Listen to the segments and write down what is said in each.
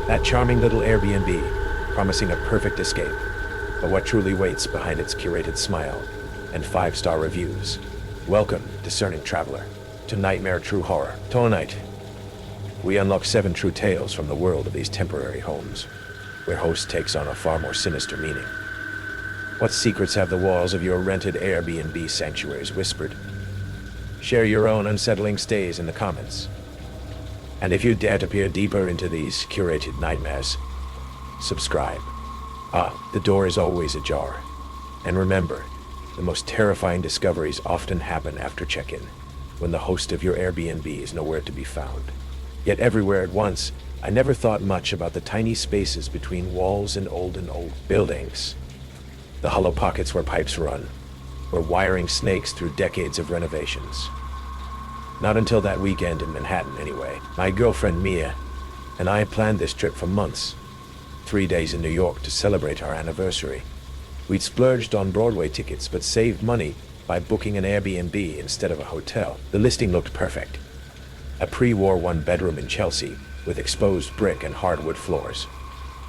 That charming little Airbnb, promising a perfect escape. But what truly waits behind its curated smile and 5-star reviews? Welcome, discerning traveler, to Nightmare True Horror. Tonight, we unlock 7 true tales from the world of these temporary homes, where host takes on a far more sinister meaning. What secrets have the walls of your rented Airbnb sanctuaries whispered? Share your own unsettling stays in the comments. And if you dare to peer deeper into these curated nightmares, subscribe. The door is always ajar. And remember, the most terrifying discoveries often happen after check-in, when the host of your Airbnb is nowhere to be found. Yet everywhere at once, I never thought much about the tiny spaces between walls and old buildings. The hollow pockets where pipes run, where wiring snakes through decades of renovations. Not until that weekend in Manhattan, anyway. My girlfriend Mia and I planned this trip for months. 3 days in New York to celebrate our anniversary. We'd splurged on Broadway tickets, but saved money by booking an Airbnb instead of a hotel. The listing looked perfect. A pre-war 1-bedroom in Chelsea, with exposed brick and hardwood floors.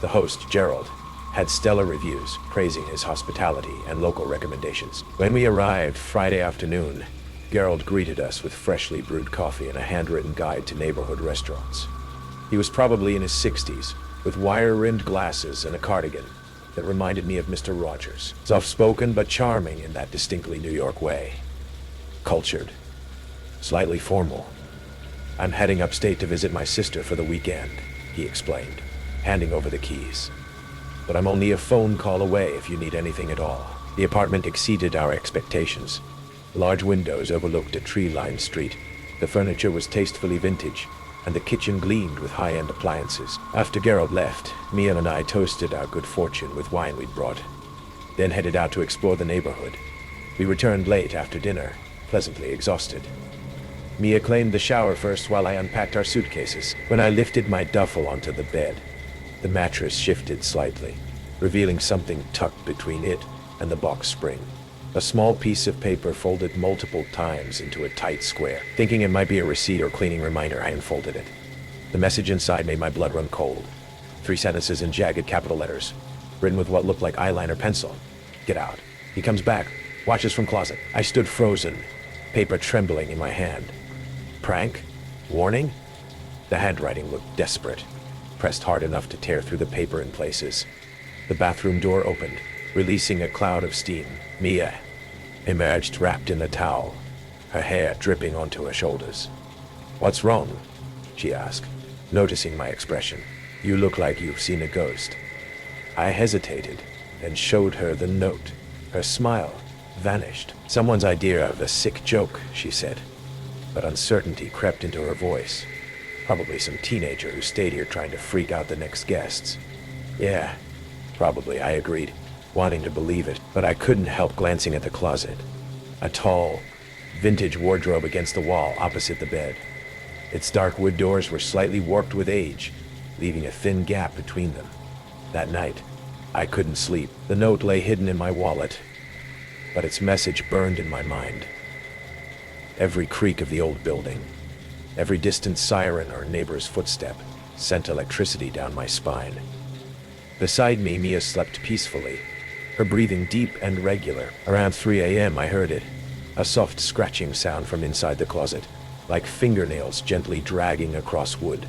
The host, Gerald, had stellar reviews, praising his hospitality and local recommendations. When we arrived Friday afternoon, Gerald greeted us with freshly brewed coffee and a handwritten guide to neighborhood restaurants. He was probably in his 60s, with wire-rimmed glasses and a cardigan that reminded me of Mr. Rogers. Soft-spoken but charming in that distinctly New York way. Cultured. Slightly formal. I'm heading upstate to visit my sister for the weekend, he explained, handing over the keys. But I'm only a phone call away if you need anything at all. The apartment exceeded our expectations. Large windows overlooked a tree-lined street. The furniture was tastefully vintage, and the kitchen gleamed with high-end appliances. After Gerald left, Mia and I toasted our good fortune with wine we'd brought, then headed out to explore the neighborhood. We returned late after dinner, pleasantly exhausted. Mia claimed the shower first while I unpacked our suitcases. When I lifted my duffel onto the bed, the mattress shifted slightly, revealing something tucked between it and the box spring. A small piece of paper folded multiple times into a tight square. Thinking it might be a receipt or cleaning reminder, I unfolded it. The message inside made my blood run cold. 3 sentences in jagged capital letters, written with what looked like eyeliner pencil. Get out. He comes back. Watches from closet. I stood frozen, paper trembling in my hand. Prank? Warning? The handwriting looked desperate, pressed hard enough to tear through the paper in places. The bathroom door opened, releasing a cloud of steam. Mia emerged wrapped in a towel, her hair dripping onto her shoulders. What's wrong? She asked, noticing my expression. You look like you've seen a ghost. I hesitated, then showed her the note. Her smile vanished. Someone's idea of a sick joke, she said, but uncertainty crept into her voice. Probably some teenager who stayed here trying to freak out the next guests. Yeah, probably, I agreed, wanting to believe it, but I couldn't help glancing at the closet. A tall, vintage wardrobe against the wall opposite the bed. Its dark wood doors were slightly warped with age, leaving a thin gap between them. That night, I couldn't sleep. The note lay hidden in my wallet, but its message burned in my mind. Every creak of the old building, every distant siren or neighbor's footstep sent electricity down my spine. Beside me, Mia slept peacefully, her breathing deep and regular. Around 3 a.m. I heard it, a soft scratching sound from inside the closet, like fingernails gently dragging across wood.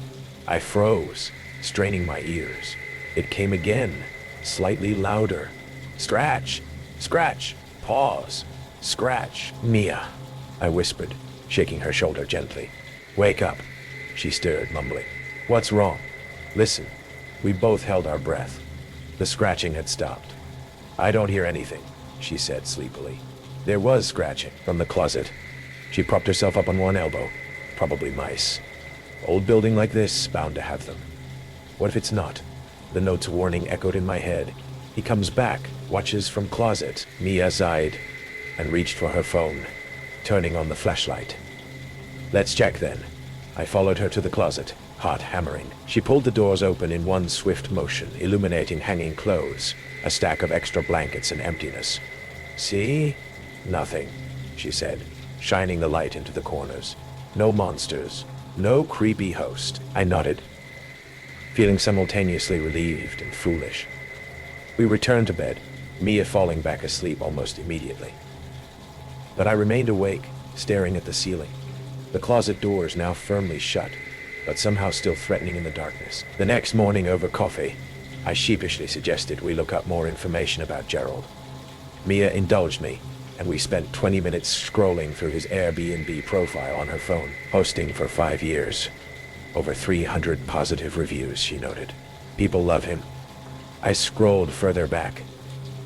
I froze, straining my ears. It came again, slightly louder. Scratch! Scratch! Pause! Scratch! Mia, I whispered, shaking her shoulder gently. Wake up, she stirred, mumbling. What's wrong? Listen. We both held our breath. The scratching had stopped. I don't hear anything, she said sleepily. There was scratching from the closet. She propped herself up on one elbow. Probably mice. Old building like this, bound to have them. What if it's not? The note's warning echoed in my head. He comes back, watches from closet. Mia sighed and reached for her phone, turning on the flashlight. Let's check then. I followed her to the closet, heart hammering. She pulled the doors open in one swift motion, illuminating hanging clothes, a stack of extra blankets and emptiness. See? Nothing, she said, shining the light into the corners. No monsters, no creepy host. I nodded. feeling simultaneously relieved and foolish. We returned to bed, Mia falling back asleep almost immediately. But I remained awake, staring at the ceiling. The closet doors now firmly shut, but somehow still threatening in the darkness. The next morning over coffee, I sheepishly suggested we look up more information about Gerald. Mia indulged me, and we spent 20 minutes scrolling through his Airbnb profile on her phone, hosting for 5 years. Over 300 positive reviews, she noted. People love him. I scrolled further back,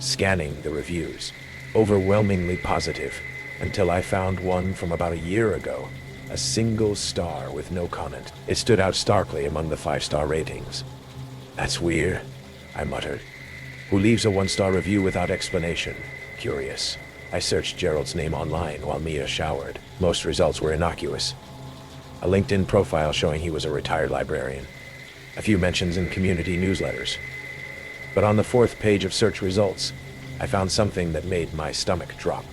scanning the reviews, overwhelmingly positive, until I found one from about a year ago, a single star with no comment. It stood out starkly among the 5-star ratings. That's weird, I muttered. Who leaves a 1-star review without explanation? Curious. I searched Gerald's name online while Mia showered. Most results were innocuous. A LinkedIn profile showing he was a retired librarian. A few mentions in community newsletters. But on the 4th page of search results, I found something that made my stomach drop.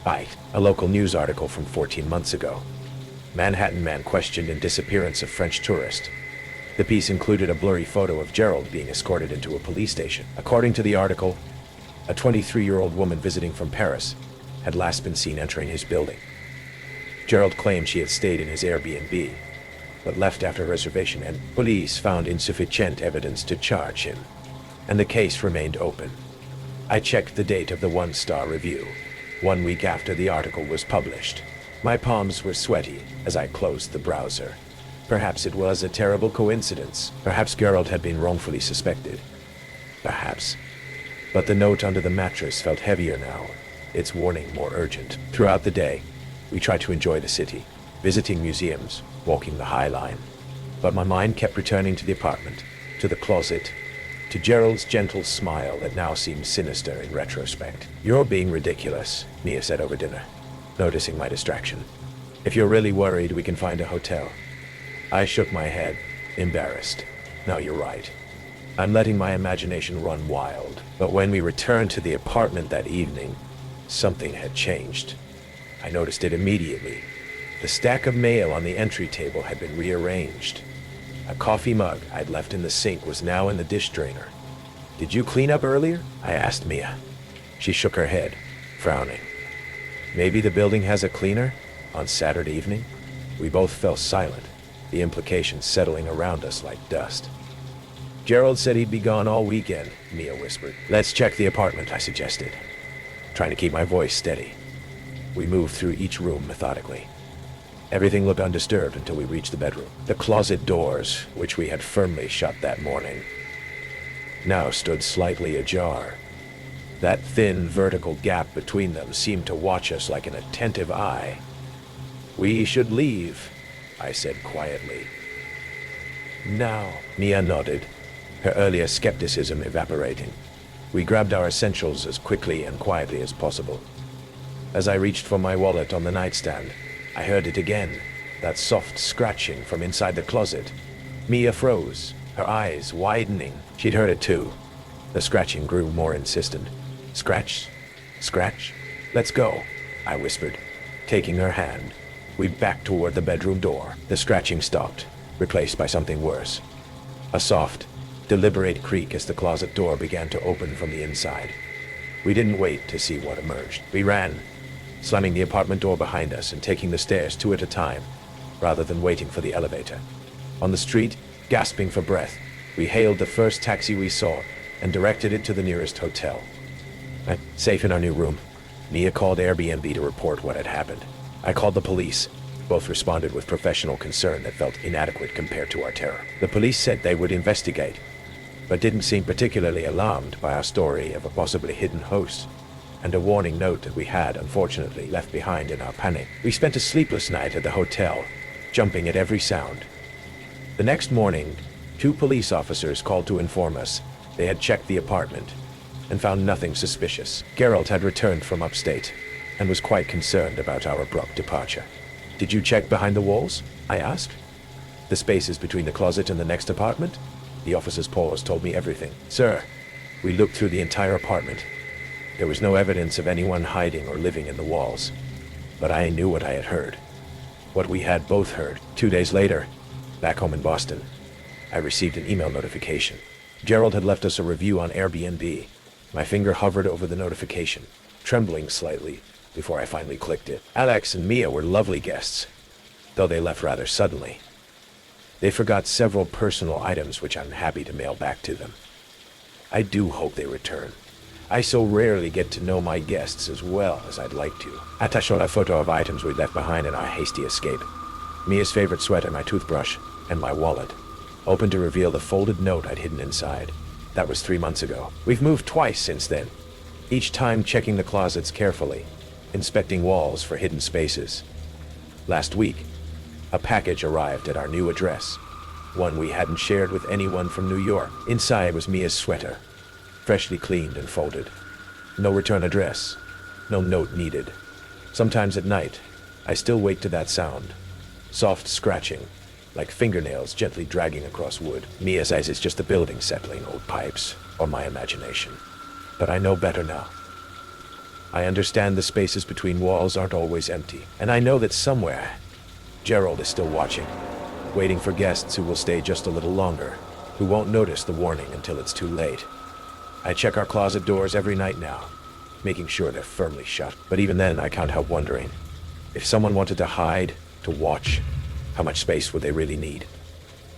A local news article from 14 months ago. Manhattan man questioned in disappearance of French tourist. The piece included a blurry photo of Gerald being escorted into a police station. According to the article, a 23-year-old woman visiting from Paris had last been seen entering his building. Gerald claimed she had stayed in his Airbnb, but left after reservation, and police found insufficient evidence to charge him, and the case remained open. I checked the date of the 1-star review, 1 week after the article was published. My palms were sweaty as I closed the browser. Perhaps it was a terrible coincidence. Perhaps Gerald had been wrongfully suspected. Perhaps. But the note under the mattress felt heavier now, its warning more urgent. Throughout the day, we tried to enjoy the city, visiting museums, walking the High Line. But my mind kept returning to the apartment, to the closet, to Gerald's gentle smile that now seemed sinister in retrospect. You're being ridiculous, Mia said over dinner, noticing my distraction. If you're really worried, we can find a hotel. I shook my head, embarrassed. No, you're right. I'm letting my imagination run wild. But when we returned to the apartment that evening, something had changed. I noticed it immediately. The stack of mail on the entry table had been rearranged. A coffee mug I'd left in the sink was now in the dish drainer. Did you clean up earlier? I asked Mia. She shook her head, frowning. Maybe the building has a cleaner? On Saturday evening? We both fell silent, the implications settling around us like dust. Gerald said he'd be gone all weekend, Mia whispered. Let's check the apartment, I suggested, trying to keep my voice steady. We moved through each room methodically. Everything looked undisturbed until we reached the bedroom. The closet doors, which we had firmly shut that morning, now stood slightly ajar. That thin vertical gap between them seemed to watch us like an attentive eye. We should leave, I said quietly. Now, Mia nodded, her earlier skepticism evaporating. We grabbed our essentials as quickly and quietly as possible. As I reached for my wallet on the nightstand, I heard it again, that soft scratching from inside the closet. Mia froze, her eyes widening. She'd heard it too. The scratching grew more insistent. Scratch, scratch, let's go, I whispered, taking her hand. We backed toward the bedroom door. The scratching stopped, replaced by something worse. A soft, deliberate creak as the closet door began to open from the inside. We didn't wait to see what emerged. We ran, slamming the apartment door behind us and taking the stairs 2 at a time, rather than waiting for the elevator. On the street, gasping for breath, we hailed the first taxi we saw and directed it to the nearest hotel. Safe in our new room, Mia called Airbnb to report what had happened. I called the police. Both responded with professional concern that felt inadequate compared to our terror. The police said they would investigate, but didn't seem particularly alarmed by our story of a possibly hidden host, and a warning note that we had, unfortunately, left behind in our panic. We spent a sleepless night at the hotel, jumping at every sound. The next morning, 2 police officers called to inform us they had checked the apartment and found nothing suspicious. Gerald had returned from upstate and was quite concerned about our abrupt departure. Did you check behind the walls? I asked. The spaces between the closet and the next apartment? The officer's pause told me everything. Sir, we looked through the entire apartment. There was no evidence of anyone hiding or living in the walls. But I knew what I had heard. What we had both heard 2 days later, back home in Boston. I received an email notification. Gerald had left us a review on Airbnb. My finger hovered over the notification, trembling slightly before I finally clicked it. Alex and Mia were lovely guests, though they left rather suddenly. They forgot several personal items which I'm happy to mail back to them. I do hope they return. I so rarely get to know my guests as well as I'd like to. I showed a photo of items we left behind in our hasty escape. Mia's favorite sweater, my toothbrush, and my wallet. Opened to reveal the folded note I'd hidden inside. That was 3 months ago. We've moved twice since then, each time checking the closets carefully, inspecting walls for hidden spaces. Last week, a package arrived at our new address, one we hadn't shared with anyone from New York. Inside was Mia's sweater, freshly cleaned and folded. No return address, no note needed. Sometimes at night, I still wake to that sound. Soft scratching, like fingernails gently dragging across wood. Mia says it's just the building settling, old pipes, or my imagination. But I know better now. I understand the spaces between walls aren't always empty, and I know that somewhere, Gerald is still watching, waiting for guests who will stay just a little longer, who won't notice the warning until it's too late. I check our closet doors every night now, making sure they're firmly shut. But even then, I can't help wondering, if someone wanted to hide, to watch, how much space would they really need?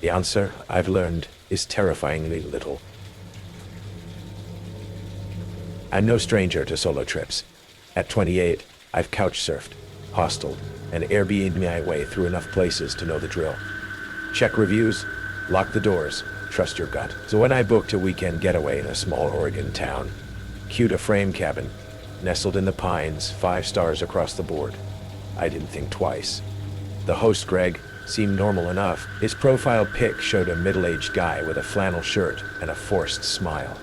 The answer, I've learned, is terrifyingly little. I'm no stranger to solo trips. At 28, I've couch surfed, hosteled, and Airbnb my way through enough places to know the drill. Check reviews, lock the doors, trust your gut. So when I booked a weekend getaway in a small Oregon town, cued a frame cabin, nestled in the pines, 5 stars across the board, I didn't think twice. The host, Greg, seemed normal enough. His profile pic showed a middle-aged guy with a flannel shirt and a forced smile,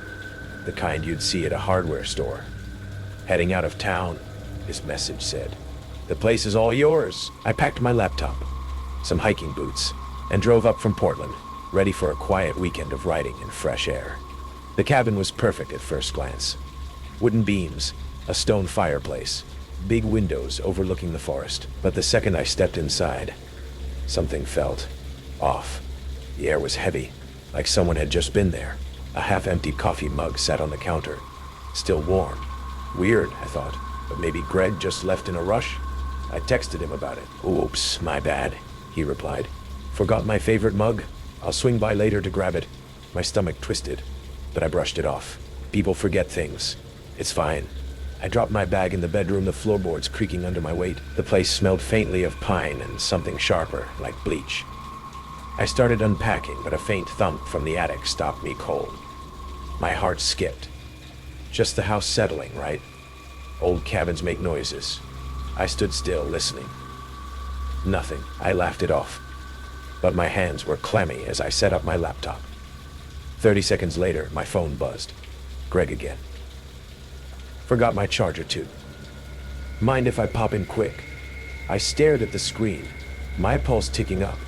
the kind you'd see at a hardware store. Heading out of town, his message said. The place is all yours. I packed my laptop, some hiking boots, and drove up from Portland, ready for a quiet weekend of writing and fresh air. The cabin was perfect at first glance. Wooden beams, a stone fireplace, big windows overlooking the forest. But the second I stepped inside, something felt off. The air was heavy, like someone had just been there. A half-empty coffee mug sat on the counter, still warm. Weird, I thought, but maybe Greg just left in a rush? I texted him about it. Oops, my bad, he replied. Forgot my favorite mug? I'll swing by later to grab it. My stomach twisted, but I brushed it off. People forget things. It's fine. I dropped my bag in the bedroom, the floorboards creaking under my weight. The place smelled faintly of pine and something sharper, like bleach. I started unpacking, but a faint thump from the attic stopped me cold. My heart skipped. Just the house settling, right? Old cabins make noises. I stood still, listening. Nothing. I laughed it off. But my hands were clammy as I set up my laptop. 30 seconds later, my phone buzzed. Greg again. Forgot my charger too. Mind if I pop in quick? I stared at the screen, my pulse ticking up.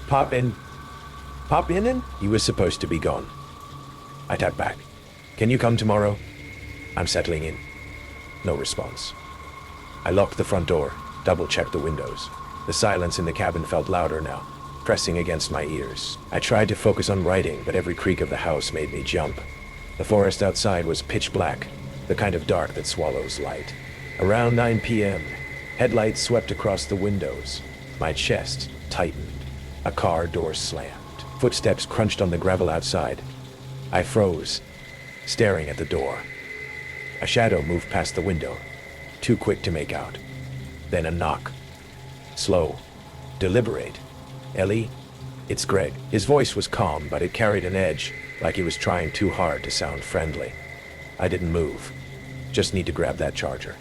Pop in? Pop in? He was supposed to be gone. I tapped back. Can you come tomorrow? I'm settling in. No response. I locked the front door, double-checked the windows. The silence in the cabin felt louder now, pressing against my ears. I tried to focus on writing, but every creak of the house made me jump. The forest outside was pitch black, the kind of dark that swallows light. Around 9 p.m., headlights swept across the windows. My chest tightened. A car door slammed. Footsteps crunched on the gravel outside. I froze, staring at the door. A shadow moved past the window, too quick to make out. Then a knock. Slow, deliberate. Ellie? It's Greg. His voice was calm, but it carried an edge, like he was trying too hard to sound friendly. I didn't move. Just need to grab that charger.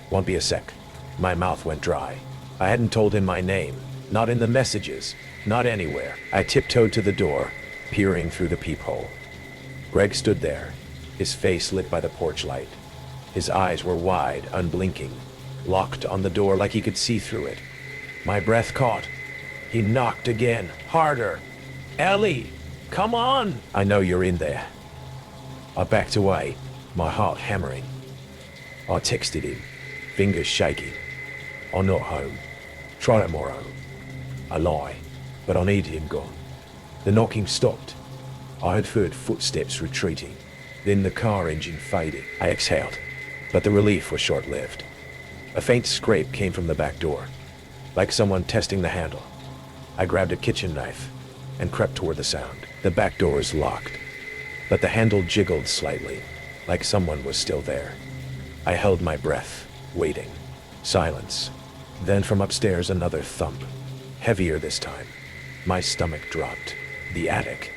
Won't be a sec. My mouth went dry. I hadn't told him my name. Not in the messages. Not anywhere. I tiptoed to the door, peering through the peephole. Greg stood there, his face lit by the porch light. His eyes were wide, unblinking, locked on the door like he could see through it. My breath caught. He knocked again, harder. Ellie, come on! I know you're in there. I backed away, my heart hammering. I texted him, fingers shaking. I'm not home. Try tomorrow. I lie, but I need him gone. The knocking stopped. I had heard footsteps retreating. Then the car engine faded. I exhaled, but the relief was short-lived. A faint scrape came from the back door, like someone testing the handle. I grabbed a kitchen knife and crept toward the sound. The back door was locked, but the handle jiggled slightly, like someone was still there. I held my breath, waiting. Silence. Then from upstairs another thump, heavier this time. My stomach dropped. The attic.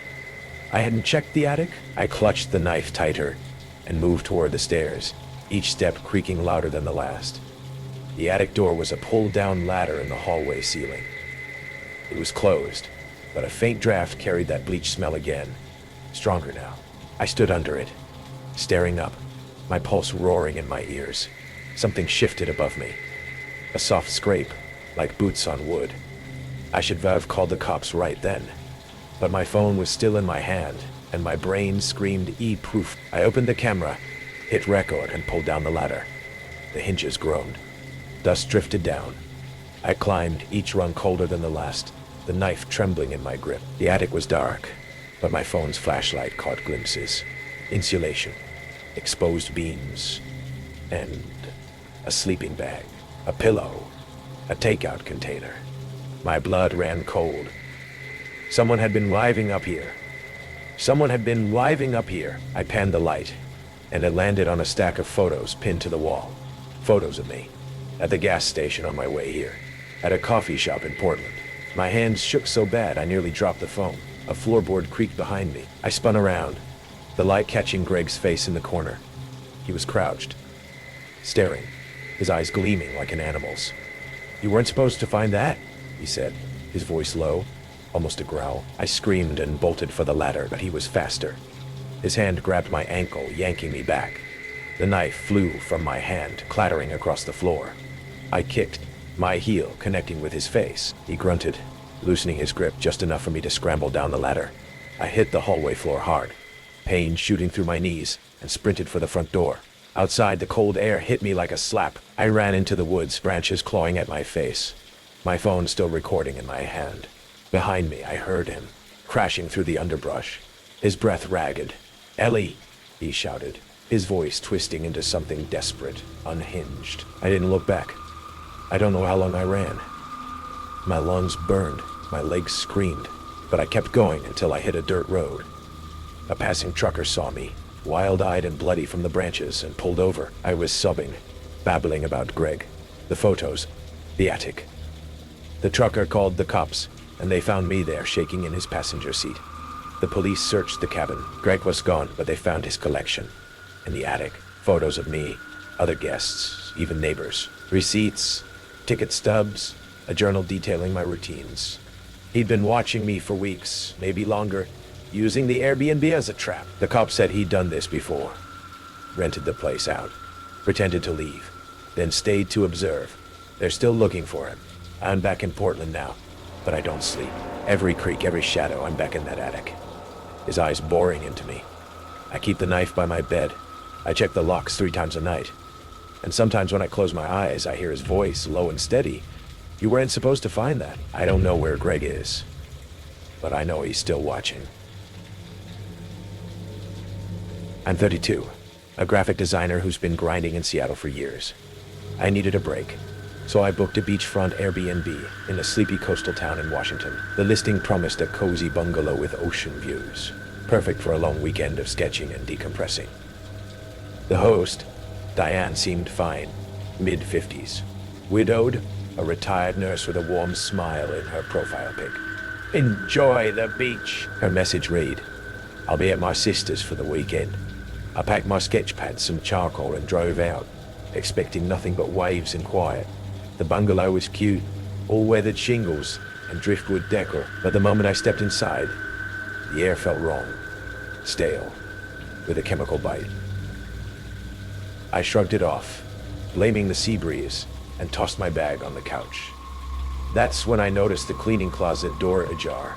I hadn't checked the attic. I clutched the knife tighter and moved toward the stairs, each step creaking louder than the last. The attic door was a pull-down ladder in the hallway ceiling. It was closed, but a faint draft carried that bleach smell again, stronger now. I stood under it, staring up, my pulse roaring in my ears. Something shifted above me. A soft scrape, like boots on wood. I should have called the cops right then, but my phone was still in my hand, and my brain screamed E-proof. I opened the camera, hit record, and pulled down the ladder. The hinges groaned. Dust drifted down. I climbed, each rung colder than the last, the knife trembling in my grip. The attic was dark, but my phone's flashlight caught glimpses. Insulation, exposed beams, and a sleeping bag, a pillow, a takeout container. My blood ran cold. Someone had been living up here. Someone had been living up here. I panned the light, and it landed on a stack of photos pinned to the wall. Photos of me, at the gas station on my way here, at a coffee shop in Portland. My hands shook so bad I nearly dropped the phone. A floorboard creaked behind me. I spun around, the light catching Greg's face in the corner. He was crouched, staring, his eyes gleaming like an animal's. "You weren't supposed to find that," he said, his voice low, almost a growl. I screamed and bolted for the ladder, but he was faster. His hand grabbed my ankle, yanking me back. The knife flew from my hand, clattering across the floor. I kicked, my heel connecting with his face. He grunted, loosening his grip just enough for me to scramble down the ladder. I hit the hallway floor hard, pain shooting through my knees, and sprinted for the front door. Outside, the cold air hit me like a slap. I ran into the woods, branches clawing at my face, my phone still recording in my hand. Behind me, I heard him, crashing through the underbrush, his breath ragged. "Ellie," he shouted, his voice twisting into something desperate, unhinged. I didn't look back. I don't know how long I ran. My lungs burned, my legs screamed, but I kept going until I hit a dirt road. A passing trucker saw me, wild-eyed and bloody from the branches, and pulled over. I was sobbing, babbling about Greg, the photos, the attic. The trucker called the cops, and they found me there, shaking in his passenger seat. The police searched the cabin. Greg was gone, but they found his collection. In the attic, photos of me, other guests, even neighbors, receipts, ticket stubs, a journal detailing my routines. He'd been watching me for weeks, maybe longer, using the Airbnb as a trap. The cop said he'd done this before. Rented the place out, pretended to leave, then stayed to observe. They're still looking for him. I'm back in Portland now, but I don't sleep. Every creak, every shadow, I'm back in that attic. His eyes boring into me. I keep the knife by my bed. I check the locks 3 times a night. And sometimes when I close my eyes, I hear his voice, low and steady. "You weren't supposed to find that." I don't know where Greg is, but I know he's still watching. I'm 32, a graphic designer who's been grinding in Seattle for years. I needed a break, so I booked a beachfront Airbnb in a sleepy coastal town in Washington. The listing promised a cozy bungalow with ocean views, perfect for a long weekend of sketching and decompressing. The host, Diane, seemed fine, mid-50s. Widowed, a retired nurse with a warm smile in her profile pic. "Enjoy the beach," her message read. "I'll be at my sister's for the weekend." I packed my sketch pad, some charcoal, and drove out, expecting nothing but waves and quiet. The bungalow was cute, all weathered shingles and driftwood decor, but the moment I stepped inside, the air felt wrong, stale, with a chemical bite. I shrugged it off, blaming the sea breeze, and tossed my bag on the couch. That's when I noticed the cleaning closet door ajar,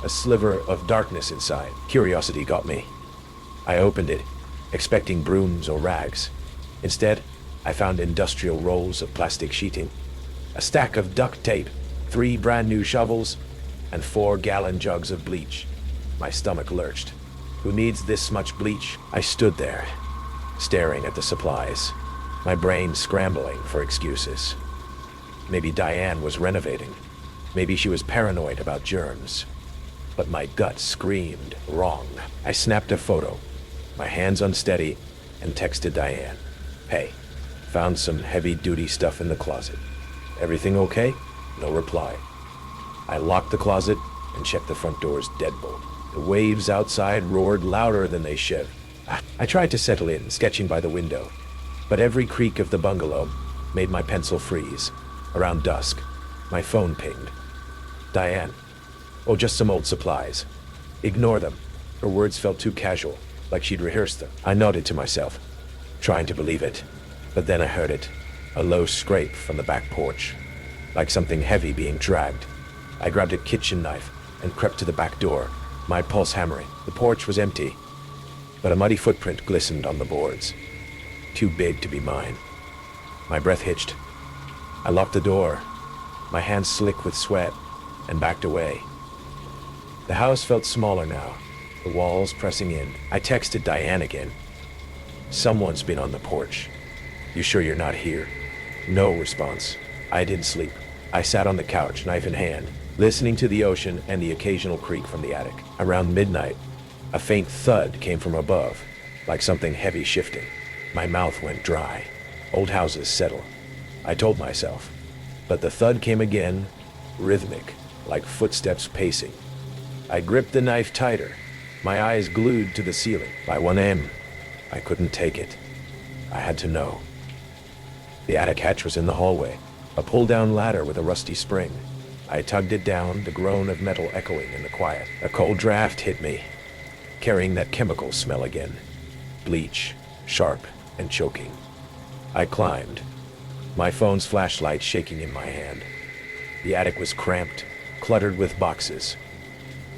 a sliver of darkness inside. Curiosity got me. I opened it, expecting brooms or rags. Instead, I found industrial rolls of plastic sheeting, a stack of duct tape, 3 brand new shovels, and 4-gallon jugs of bleach. My stomach lurched. Who needs this much bleach? I stood there, staring at the supplies, my brain scrambling for excuses. Maybe Diane was renovating. Maybe she was paranoid about germs. But my gut screamed wrong. I snapped a photo, my hands unsteady, and texted Diane. Hey, found some heavy-duty stuff in the closet. Everything okay? No reply. I locked the closet and checked the front door's deadbolt. The waves outside roared louder than they should. I tried to settle in, sketching by the window, but every creak of the bungalow made my pencil freeze. Around dusk, my phone pinged. Diane. Oh, just some old supplies. Ignore them. Her words felt too casual, like she'd rehearsed them. I nodded to myself, trying to believe it. But then I heard it, a low scrape from the back porch, like something heavy being dragged. I grabbed a kitchen knife and crept to the back door, my pulse hammering. The porch was empty, but a muddy footprint glistened on the boards. Too big to be mine. My breath hitched. I locked the door, my hands slick with sweat, and backed away. The house felt smaller now, the walls pressing in. I texted Diane again. Someone's been on the porch. You sure you're not here? No response. I didn't sleep. I sat on the couch, knife in hand, listening to the ocean and the occasional creak from the attic. Around midnight, a faint thud came from above, like something heavy shifting. My mouth went dry. Old houses settle, I told myself. But the thud came again, rhythmic, like footsteps pacing. I gripped the knife tighter, my eyes glued to the ceiling. By 1 a.m., I couldn't take it. I had to know. The attic hatch was in the hallway, a pull-down ladder with a rusty spring. I tugged it down, the groan of metal echoing in the quiet. A cold draft hit me, carrying that chemical smell again. Bleach, sharp and choking. I climbed, my phone's flashlight shaking in my hand. The attic was cramped, cluttered with boxes.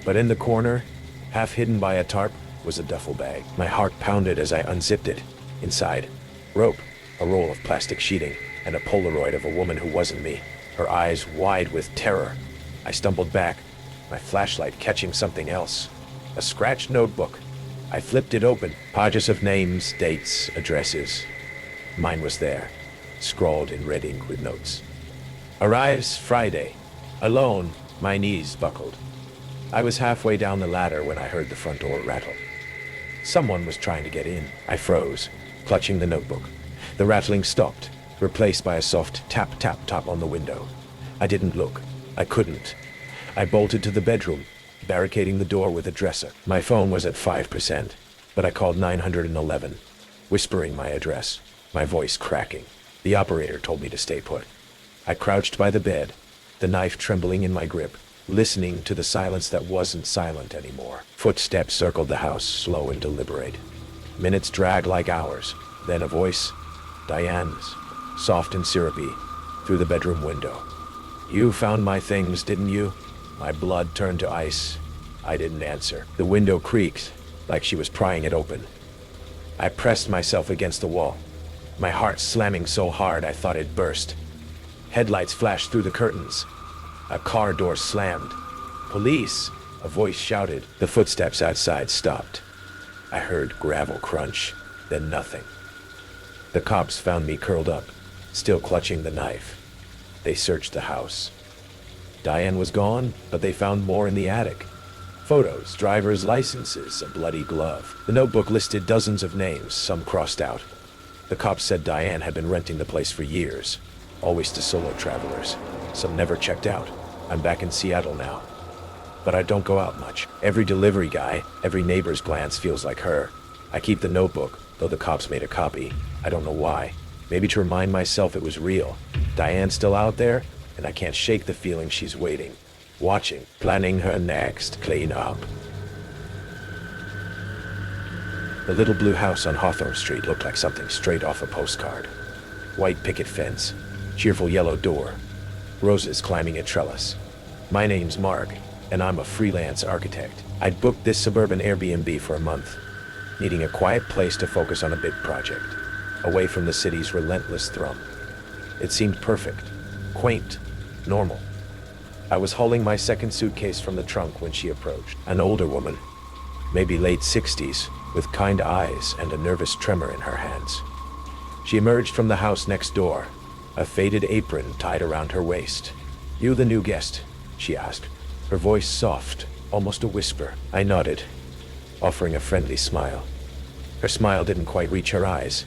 But in the corner, half hidden by a tarp, was a duffel bag. My heart pounded as I unzipped it. Inside, rope, a roll of plastic sheeting, and a Polaroid of a woman who wasn't me, her eyes wide with terror. I stumbled back, my flashlight catching something else. A scratched notebook. I flipped it open, pages of names, dates, addresses. Mine was there, scrawled in red ink with notes. Arrives Friday. Alone, my knees buckled. I was halfway down the ladder when I heard the front door rattle. Someone was trying to get in. I froze, clutching the notebook. The rattling stopped, replaced by a soft tap-tap-tap on the window. I didn't look. I couldn't. I bolted to the bedroom, barricading the door with a dresser. My phone was at 5%, but I called 911, whispering my address, my voice cracking. The operator told me to stay put. I crouched by the bed, the knife trembling in my grip, listening to the silence that wasn't silent anymore. Footsteps circled the house, slow and deliberate. Minutes dragged like hours. Then a voice, Diane's, soft and syrupy, through the bedroom window. You found my things, didn't you? My blood turned to ice. I didn't answer. The window creaked, like she was prying it open. I pressed myself against the wall, my heart slamming so hard I thought it'd burst. Headlights flashed through the curtains. A car door slammed. Police! A voice shouted. The footsteps outside stopped. I heard gravel crunch, then nothing. The cops found me curled up, still clutching the knife. They searched the house. Diane was gone, but they found more in the attic. Photos, driver's licenses, a bloody glove. The notebook listed dozens of names, some crossed out. The cops said Diane had been renting the place for years, always to solo travelers. Some never checked out. I'm back in Seattle now. But I don't go out much. Every delivery guy, every neighbor's glance feels like her. I keep the notebook, though the cops made a copy. I don't know why. Maybe to remind myself it was real. Diane's still out there, and I can't shake the feeling she's waiting, watching, planning her next cleanup. The little blue house on Hawthorne Street looked like something straight off a postcard. White picket fence, cheerful yellow door, roses climbing a trellis. My name's Mark, and I'm a freelance architect. I'd booked this suburban Airbnb for a month, needing a quiet place to focus on a big project, away from the city's relentless thrum. It seemed perfect, quaint, normal. I was hauling my second suitcase from the trunk when she approached. An older woman, maybe late 60s, with kind eyes and a nervous tremor in her hands. She emerged from the house next door, a faded apron tied around her waist. "You the new guest?" she asked, her voice soft, almost a whisper. I nodded, offering a friendly smile. Her smile didn't quite reach her eyes.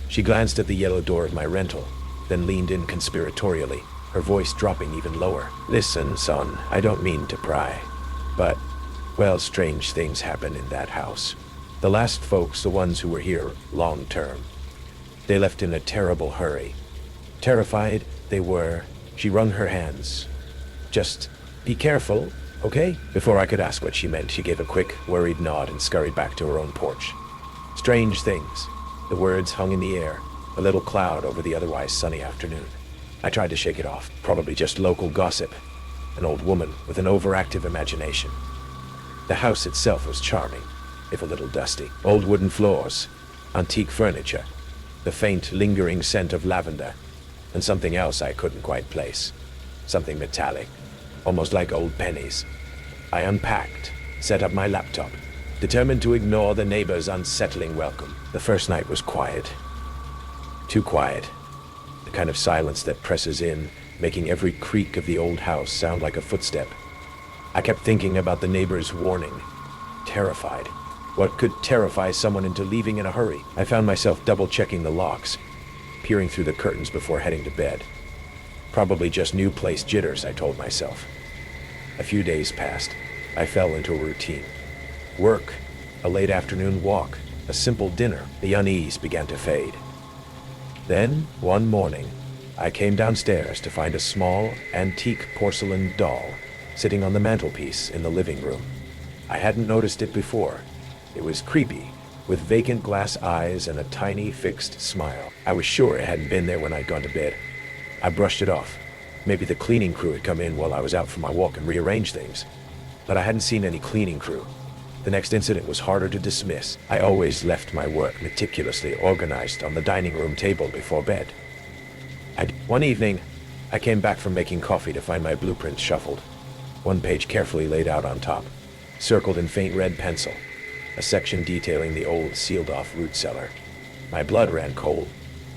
She glanced at the yellow door of my rental, then leaned in conspiratorially, her voice dropping even lower. "Listen, son, I don't mean to pry, but, well, strange things happen in that house. The last folks, the ones who were here long term, they left in a terrible hurry. Terrified they were." She wrung her hands. "Just be careful, okay?" Before I could ask what she meant, she gave a quick, worried nod and scurried back to her own porch. Strange things. The words hung in the air, a little cloud over the otherwise sunny afternoon. I tried to shake it off. Probably just local gossip. An old woman with an overactive imagination. The house itself was charming, if a little dusty. Old wooden floors, antique furniture, the faint, lingering scent of lavender, and something else I couldn't quite place. Something metallic, almost like old pennies. I unpacked, set up my laptop, determined to ignore the neighbors' unsettling welcome. The first night was quiet. Too quiet. The kind of silence that presses in, making every creak of the old house sound like a footstep. I kept thinking about the neighbor's warning. Terrified. What could terrify someone into leaving in a hurry? I found myself double-checking the locks, peering through the curtains before heading to bed. Probably just new place jitters, I told myself. A few days passed. I fell into a routine. Work, a late afternoon walk, a simple dinner. The unease began to fade. Then, one morning, I came downstairs to find a small, antique porcelain doll sitting on the mantelpiece in the living room. I hadn't noticed it before. It was creepy, with vacant glass eyes and a tiny, fixed smile. I was sure it hadn't been there when I'd gone to bed. I brushed it off. Maybe the cleaning crew had come in while I was out for my walk and rearranged things. But I hadn't seen any cleaning crew. The next incident was harder to dismiss. I always left my work meticulously organized on the dining room table before bed. One evening, I came back from making coffee to find my blueprints shuffled. One page carefully laid out on top, circled in faint red pencil, a section detailing the old sealed-off root cellar. My blood ran cold.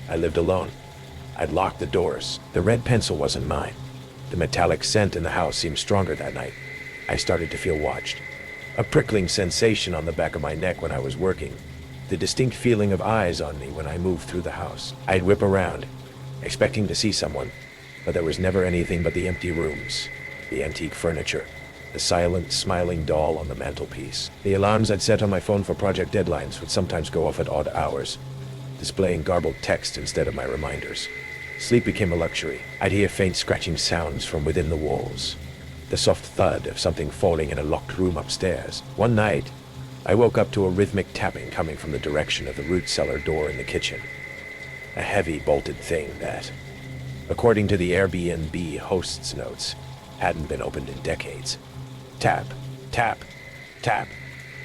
I lived alone. I'd locked the doors. The red pencil wasn't mine. The metallic scent in the house seemed stronger that night. I started to feel watched. A prickling sensation on the back of my neck when I was working. The distinct feeling of eyes on me when I moved through the house. I'd whip around, expecting to see someone, but there was never anything but the empty rooms, the antique furniture, the silent, smiling doll on the mantelpiece. The alarms I'd set on my phone for project deadlines would sometimes go off at odd hours, displaying garbled text instead of my reminders. Sleep became a luxury. I'd hear faint scratching sounds from within the walls, the soft thud of something falling in a locked room upstairs. One night, I woke up to a rhythmic tapping coming from the direction of the root cellar door in the kitchen. A heavy, bolted thing that, according to the Airbnb host's notes, hadn't been opened in decades. Tap, tap, tap.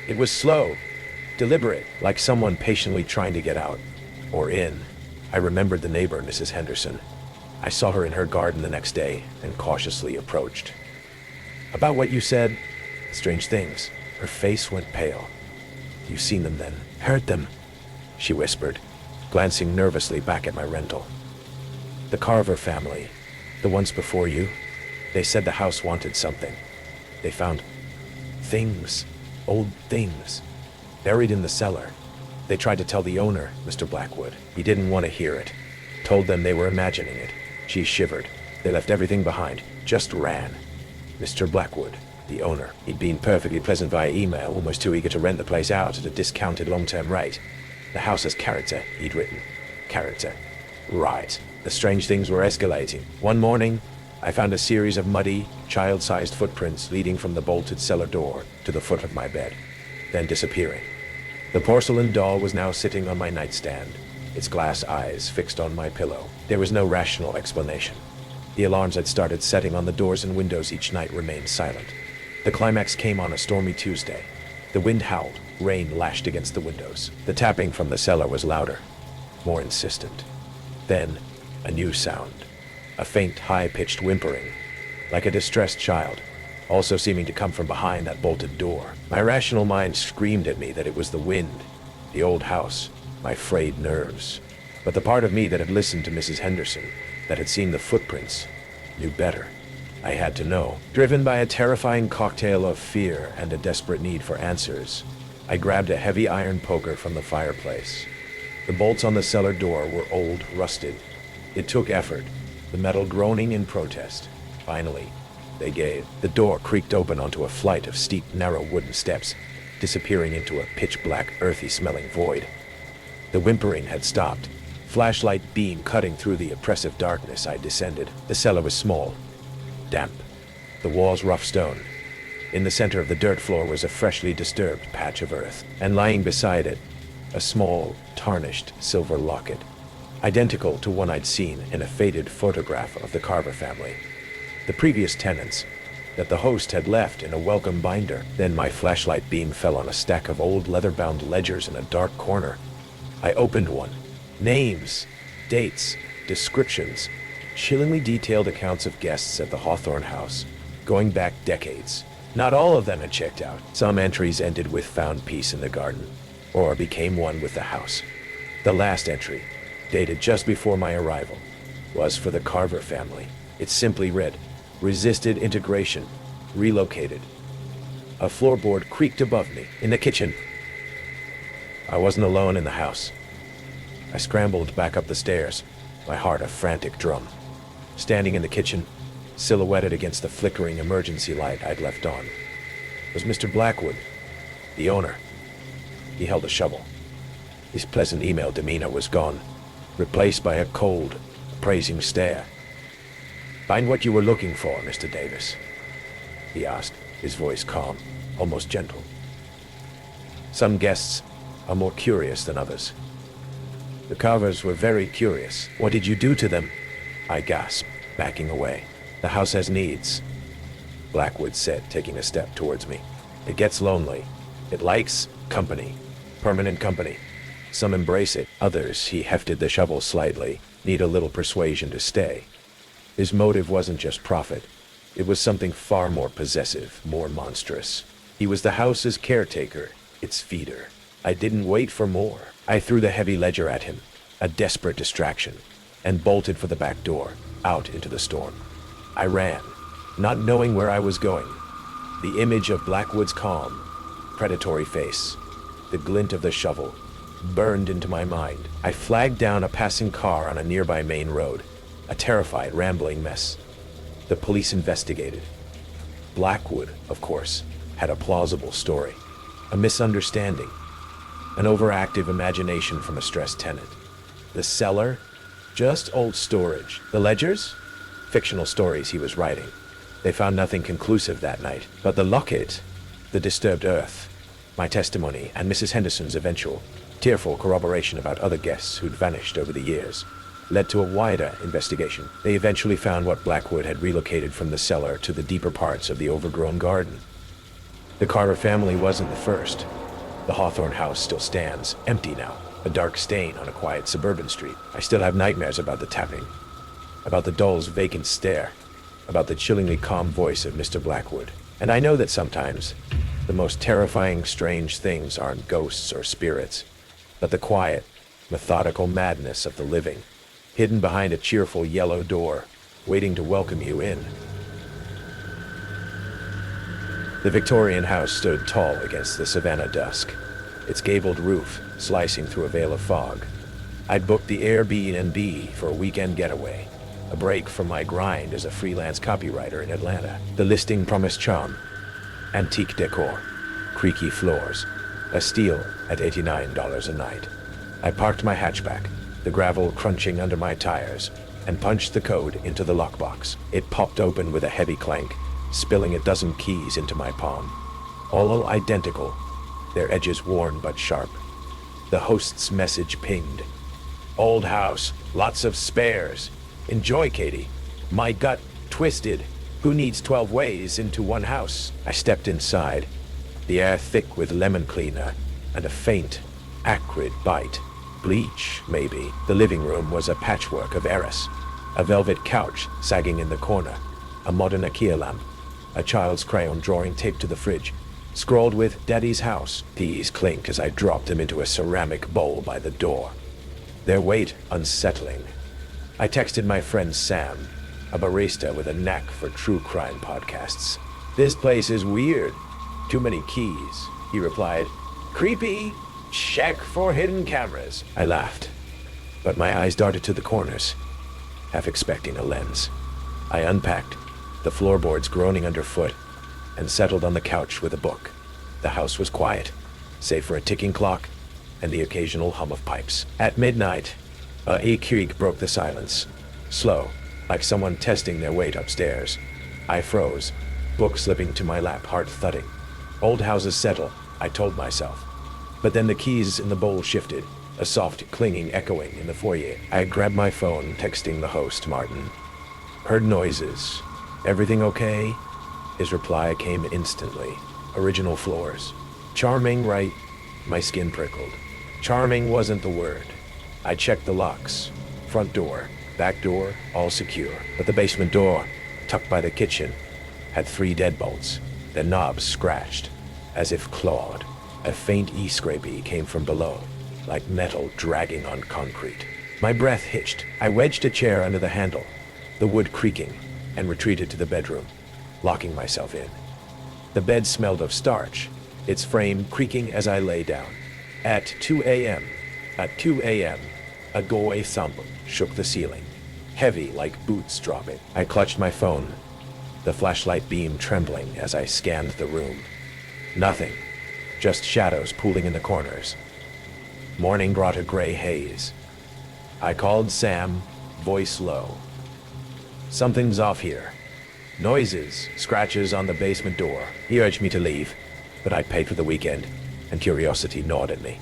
It was slow, deliberate, like someone patiently trying to get out, or in. I remembered the neighbor, Mrs. Henderson. I saw her in her garden the next day and cautiously approached. "About what you said, strange things." Her face went pale. "You've seen them then?" "Heard them," she whispered, glancing nervously back at my rental. "The Carver family, the ones before you, they said the house wanted something. They found things, old things, buried in the cellar. They tried to tell the owner, Mr. Blackwood. He didn't want to hear it. Told them they were imagining it." She shivered. "They left everything behind, just ran. Mr. Blackwood, the owner, he'd been perfectly pleasant via email, almost too eager to rent the place out at a discounted long-term rate. The house has character, he'd written. Character. Right. The strange things were escalating. One morning, I found a series of muddy, child-sized footprints leading from the bolted cellar door to the foot of my bed, then disappearing. The porcelain doll was now sitting on my nightstand, its glass eyes fixed on my pillow. There was no rational explanation. The alarms I'd started setting on the doors and windows each night remained silent. The climax came on a stormy Tuesday. The wind howled, rain lashed against the windows. The tapping from the cellar was louder, more insistent. Then, a new sound, a faint, high-pitched whimpering, like a distressed child, also seeming to come from behind that bolted door. My rational mind screamed at me that it was the wind, the old house, my frayed nerves. But the part of me that had listened to Mrs. Henderson, that had seen the footprints, knew better. I had to know. Driven by a terrifying cocktail of fear and a desperate need for answers, I grabbed a heavy iron poker from the fireplace. The bolts on the cellar door were old, rusted. It took effort, the metal groaning in protest. Finally, they gave. The door creaked open onto a flight of steep, narrow wooden steps, disappearing into a pitch-black, earthy-smelling void. The whimpering had stopped. Flashlight beam cutting through the oppressive darkness, I descended. The cellar was small, damp, the walls rough stone. In the center of the dirt floor was a freshly disturbed patch of earth, and lying beside it, a small, tarnished silver locket, identical to one I'd seen in a faded photograph of the Carver family. The previous tenants, that the host had left in a welcome binder. Then my flashlight beam fell on a stack of old leather-bound ledgers in a dark corner. I opened one. Names, dates, descriptions, chillingly detailed accounts of guests at the Hawthorne house, going back decades. Not all of them had checked out. Some entries ended with "found peace in the garden," or became one with the house. The last entry, dated just before my arrival, was for the Carver family. It simply read, "Resisted integration, relocated." A floorboard creaked above me, in the kitchen. I wasn't alone in the house. I scrambled back up the stairs, my heart a frantic drum. Standing in the kitchen, silhouetted against the flickering emergency light I'd left on, was Mr. Blackwood, the owner. He held a shovel. His pleasant email demeanor was gone, replaced by a cold, appraising stare. "Find what you were looking for, Mr. Davis?" he asked, his voice calm, almost gentle. Some guests are more curious than others. The Carvers were very curious. "What did you do to them?" I gasped, backing away. "The house has needs," Blackwood said, taking a step towards me. "It gets lonely. It likes company, permanent company. Some embrace it. Others," he hefted the shovel slightly, "need a little persuasion to stay." His motive wasn't just profit. It was something far more possessive, more monstrous. He was the house's caretaker, its feeder. I didn't wait for more. I threw the heavy ledger at him, a desperate distraction, and bolted for the back door, out into the storm. I ran, not knowing where I was going. The image of Blackwood's calm, predatory face, the glint of the shovel, burned into my mind. I flagged down a passing car on a nearby main road, a terrified, rambling mess. The police investigated. Blackwood, of course, had a plausible story, a misunderstanding, an overactive imagination from a stressed tenant. The cellar? Just old storage. The ledgers? Fictional stories he was writing. They found nothing conclusive that night. But the locket, the disturbed earth, my testimony, and Mrs. Henderson's eventual, tearful corroboration about other guests who'd vanished over the years, led to a wider investigation. They eventually found what Blackwood had relocated from the cellar to the deeper parts of the overgrown garden. The Carver family wasn't the first. The Hawthorne house still stands, empty now, a dark stain on a quiet suburban street. I still have nightmares about the tapping, about the doll's vacant stare, about the chillingly calm voice of Mr. Blackwood. And I know that sometimes the most terrifying, strange things aren't ghosts or spirits, but the quiet, methodical madness of the living, hidden behind a cheerful yellow door, waiting to welcome you in. The Victorian house stood tall against the Savannah dusk, its gabled roof slicing through a veil of fog. I'd booked the Airbnb for a weekend getaway, a break from my grind as a freelance copywriter in Atlanta. The listing promised charm, antique decor, creaky floors, a steal at $89 a night. I parked my hatchback, the gravel crunching under my tires, and punched the code into the lockbox. It popped open with a heavy clank, spilling a dozen keys into my palm. All identical, their edges worn but sharp. The host's message pinged. "Old house, lots of spares. Enjoy, Katie. My gut twisted. Who needs 12 ways into one house?" I stepped inside, the air thick with lemon cleaner and a faint, acrid bite. Bleach, maybe. The living room was a patchwork of arras, a velvet couch sagging in the corner, a modern IKEA lamp, a child's crayon drawing taped to the fridge, scrawled with Daddy's house. These clinked as I dropped them into a ceramic bowl by the door. Their weight unsettling. I texted my friend Sam, a barista with a knack for true crime podcasts. "This place is weird. Too many keys," he replied. "Creepy. Check for hidden cameras." I laughed, but my eyes darted to the corners, half expecting a lens. I unpacked, the floorboards groaning underfoot, and settled on the couch with a book. The house was quiet, save for a ticking clock and the occasional hum of pipes. At midnight, a creak broke the silence, slow, like someone testing their weight upstairs. I froze, book slipping to my lap, heart thudding. Old houses settle, I told myself. But then the keys in the bowl shifted, a soft clinging echoing in the foyer. I grabbed my phone, texting the host, Martin. "Heard noises. Everything okay?" His reply came instantly. "Original floors. Charming, right?" My skin prickled. Charming wasn't the word. I checked the locks. Front door, back door, all secure. But the basement door, tucked by the kitchen, had 3 deadbolts, the knobs scratched, as if clawed. A faint e-scrapey came from below, like metal dragging on concrete. My breath hitched. I wedged a chair under the handle, the wood creaking, and retreated to the bedroom, locking myself in. The bed smelled of starch, its frame creaking as I lay down. At 2 a.m., a goy thump shook the ceiling, heavy like boots dropping. I clutched my phone, the flashlight beam trembling as I scanned the room. Nothing, just shadows pooling in the corners. Morning brought a gray haze. I called Sam, voice low. "Something's off here. Noises, scratches on the basement door." He urged me to leave, but I'd paid for the weekend, and curiosity gnawed at me.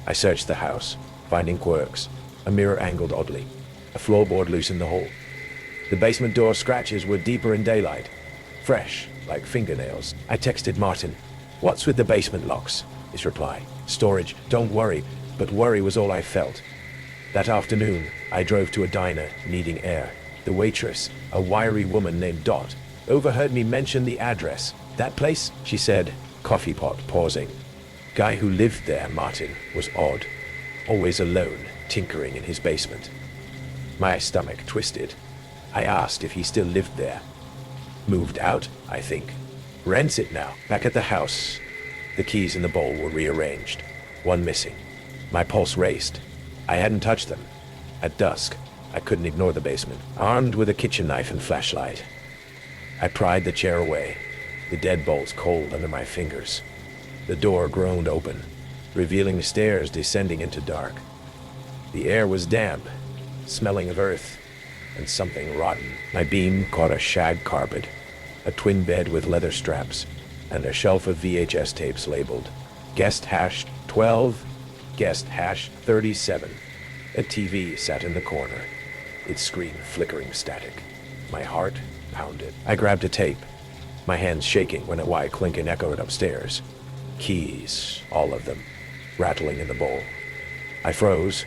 I searched the house, finding quirks, a mirror angled oddly, a floorboard loose in the hall. The basement door scratches were deeper in daylight, fresh, like fingernails. I texted Martin, "What's with the basement locks?" His reply, "Storage, don't worry," but worry was all I felt. That afternoon, I drove to a diner, needing air. The waitress, a wiry woman named Dot, overheard me mention the address. "That place?" she said, coffee pot pausing. Guy who lived there, Martin, was odd. Always alone, tinkering in his basement. My stomach twisted. I asked if he still lived there. "Moved out, I think. Rents it now." Back at the house, the keys in the bowl were rearranged, one missing. My pulse raced. I hadn't touched them. At dusk, I couldn't ignore the basement. Armed with a kitchen knife and flashlight, I pried the chair away, the deadbolts cold under my fingers. The door groaned open, revealing stairs descending into dark. The air was damp, smelling of earth and something rotten. My beam caught a shag carpet, a twin bed with leather straps, and a shelf of VHS tapes labeled Guest Hash 12, Guest Hash 37. A TV sat in the corner, its screen flickering static. My heart pounded. I grabbed a tape, my hands shaking when a wide clinking echoed upstairs. Keys, all of them, rattling in the bowl. I froze,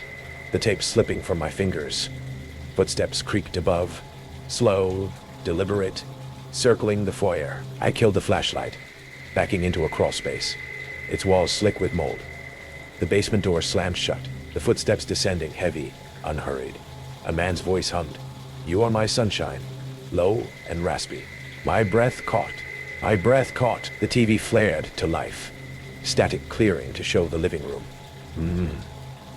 the tape slipping from my fingers. Footsteps creaked above, slow, deliberate, circling the foyer. I killed the flashlight, backing into a crawl space, its walls slick with mold. The basement door slammed shut, the footsteps descending, heavy, unhurried. A man's voice hummed, "You are my sunshine," low and raspy. My breath caught. The TV flared to life, static clearing to show the living room.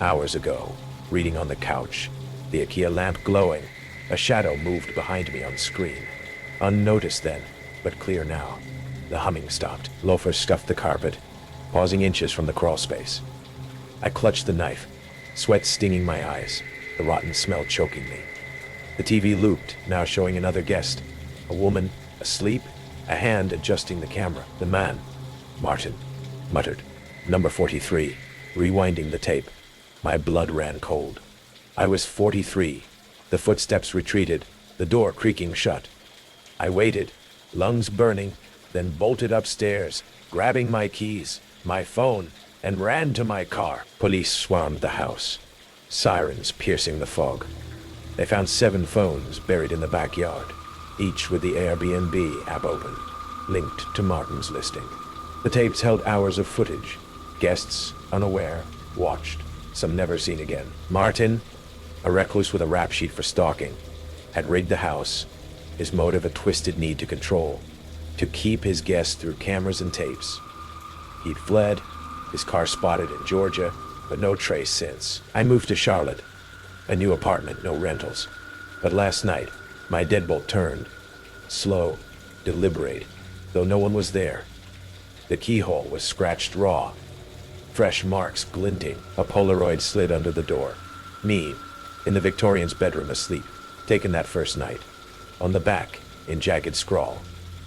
Hours ago, reading on the couch, the IKEA lamp glowing, a shadow moved behind me on screen. Unnoticed then, but clear now. The humming stopped. Loafers scuffed the carpet, pausing inches from the crawl space. I clutched the knife, sweat stinging my eyes, the rotten smell choking me. The TV looped, now showing another guest, a woman, asleep, a hand adjusting the camera. The man, Martin, muttered, "Number 43, rewinding the tape. My blood ran cold. I was 43. The footsteps retreated, the door creaking shut. I waited, lungs burning, then bolted upstairs, grabbing my keys, my phone, and ran to my car. Police swarmed the house, sirens piercing the fog. They found 7 phones buried in the backyard. each with the Airbnb app open, linked to Martin's listing. The tapes held hours of footage. Guests, unaware, watched, some never seen again. Martin, a recluse with a rap sheet for stalking, had rigged the house, his motive a twisted need to control, to keep his guests through cameras and tapes. He'd fled, his car spotted in Georgia, but no trace since. I moved to Charlotte, a new apartment, no rentals. But last night, my deadbolt turned, slow, deliberate, though no one was there. The keyhole was scratched raw, fresh marks glinting. A Polaroid slid under the door. Me, in the Victorian's bedroom asleep, taken that first night. On the back, in jagged scrawl,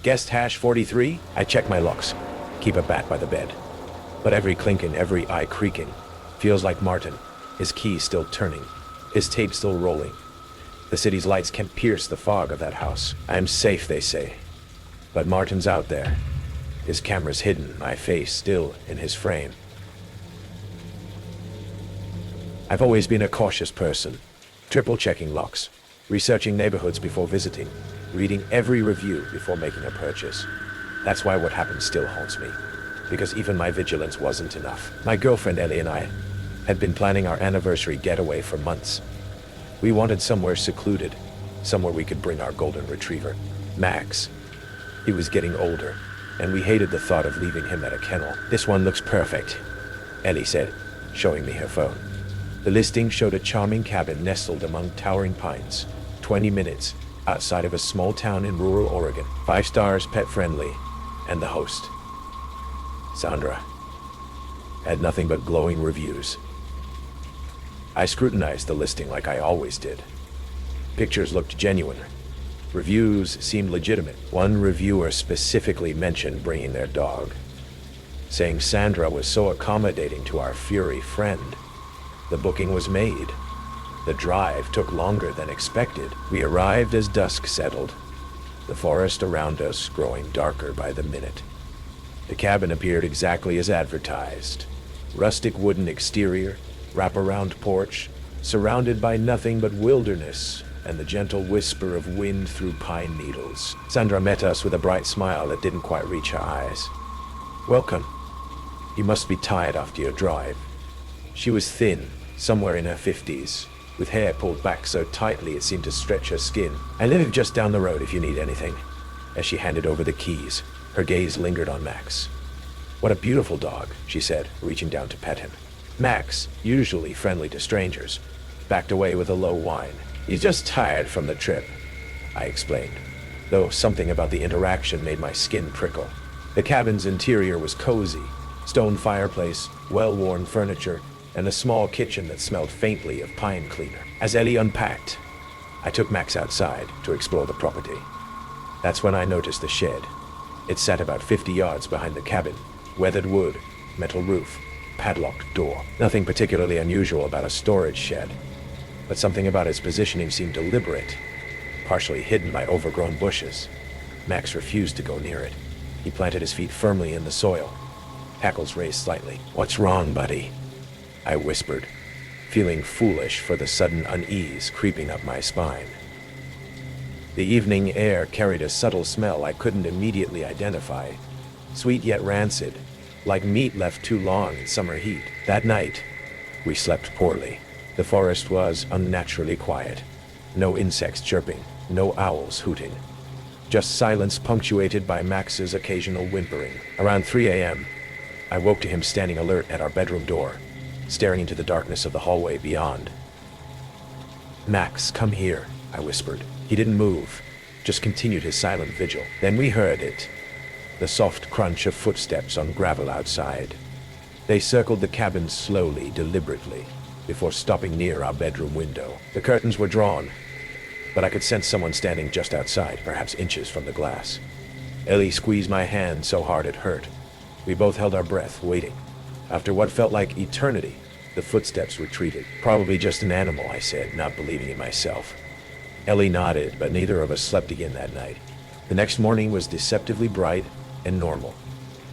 guest hash 43. I check my locks, keep a bat by the bed. But every clinking, every eye creaking, feels like Martin, his key still turning, his tape still rolling. The city's lights can pierce the fog of that house. I'm safe, they say. But Martin's out there, his camera's hidden, my face still in his frame. I've always been a cautious person, triple-checking locks, researching neighborhoods before visiting, reading every review before making a purchase. That's why what happened still haunts me, because even my vigilance wasn't enough. My girlfriend Ellie and I had been planning our anniversary getaway for months. We wanted somewhere secluded, somewhere we could bring our golden retriever, Max. He was getting older, and we hated the thought of leaving him at a kennel. This one looks perfect, Ellie said, showing me her phone. The listing showed a charming cabin nestled among towering pines, 20 minutes outside of a small town in rural Oregon. 5 stars, pet-friendly, and the host, Sandra, had nothing but glowing reviews. I scrutinized the listing like I always did. Pictures looked genuine. Reviews seemed legitimate. One reviewer specifically mentioned bringing their dog, saying Sandra was so accommodating to our furry friend. The booking was made. The drive took longer than expected. We arrived as dusk settled, the forest around us growing darker by the minute. The cabin appeared exactly as advertised. Rustic wooden exterior, wraparound porch, surrounded by nothing but wilderness and the gentle whisper of wind through pine needles. Sandra met us with a bright smile that didn't quite reach her eyes. Welcome. You must be tired after your drive. She was thin, somewhere in her 50s, with hair pulled back so tightly it seemed to stretch her skin. I live just down the road if you need anything. As she handed over the keys, her gaze lingered on Max. What a beautiful dog, she said, reaching down to pet him. Max, usually friendly to strangers, backed away with a low whine. He's just tired from the trip, I explained, though something about the interaction made my skin prickle. The cabin's interior was cozy, stone fireplace, well-worn furniture, and a small kitchen that smelled faintly of pine cleaner. As Ellie unpacked, I took Max outside to explore the property. That's when I noticed the shed. It sat about 50 yards behind the cabin, weathered wood, metal roof, padlocked door. Nothing particularly unusual about a storage shed, but something about its positioning seemed deliberate, partially hidden by overgrown bushes. Max refused to go near it. He planted his feet firmly in the soil, hackles raised slightly. "What's wrong, buddy?" I whispered, feeling foolish for the sudden unease creeping up my spine. The evening air carried a subtle smell I couldn't immediately identify, sweet yet rancid, like meat left too long in summer heat. That night, we slept poorly. The forest was unnaturally quiet. No insects chirping, no owls hooting. Just silence punctuated by Max's occasional whimpering. Around 3 a.m., I woke to him standing alert at our bedroom door, staring into the darkness of the hallway beyond. "Max, come here," I whispered. He didn't move, just continued his silent vigil. Then we heard it, the soft crunch of footsteps on gravel outside. They circled the cabin slowly, deliberately, before stopping near our bedroom window. The curtains were drawn, but I could sense someone standing just outside, perhaps inches from the glass. Ellie squeezed my hand so hard it hurt. We both held our breath, waiting. After what felt like eternity, the footsteps retreated. "Probably just an animal," I said, not believing it myself. Ellie nodded, but neither of us slept again that night. The next morning was deceptively bright and normal.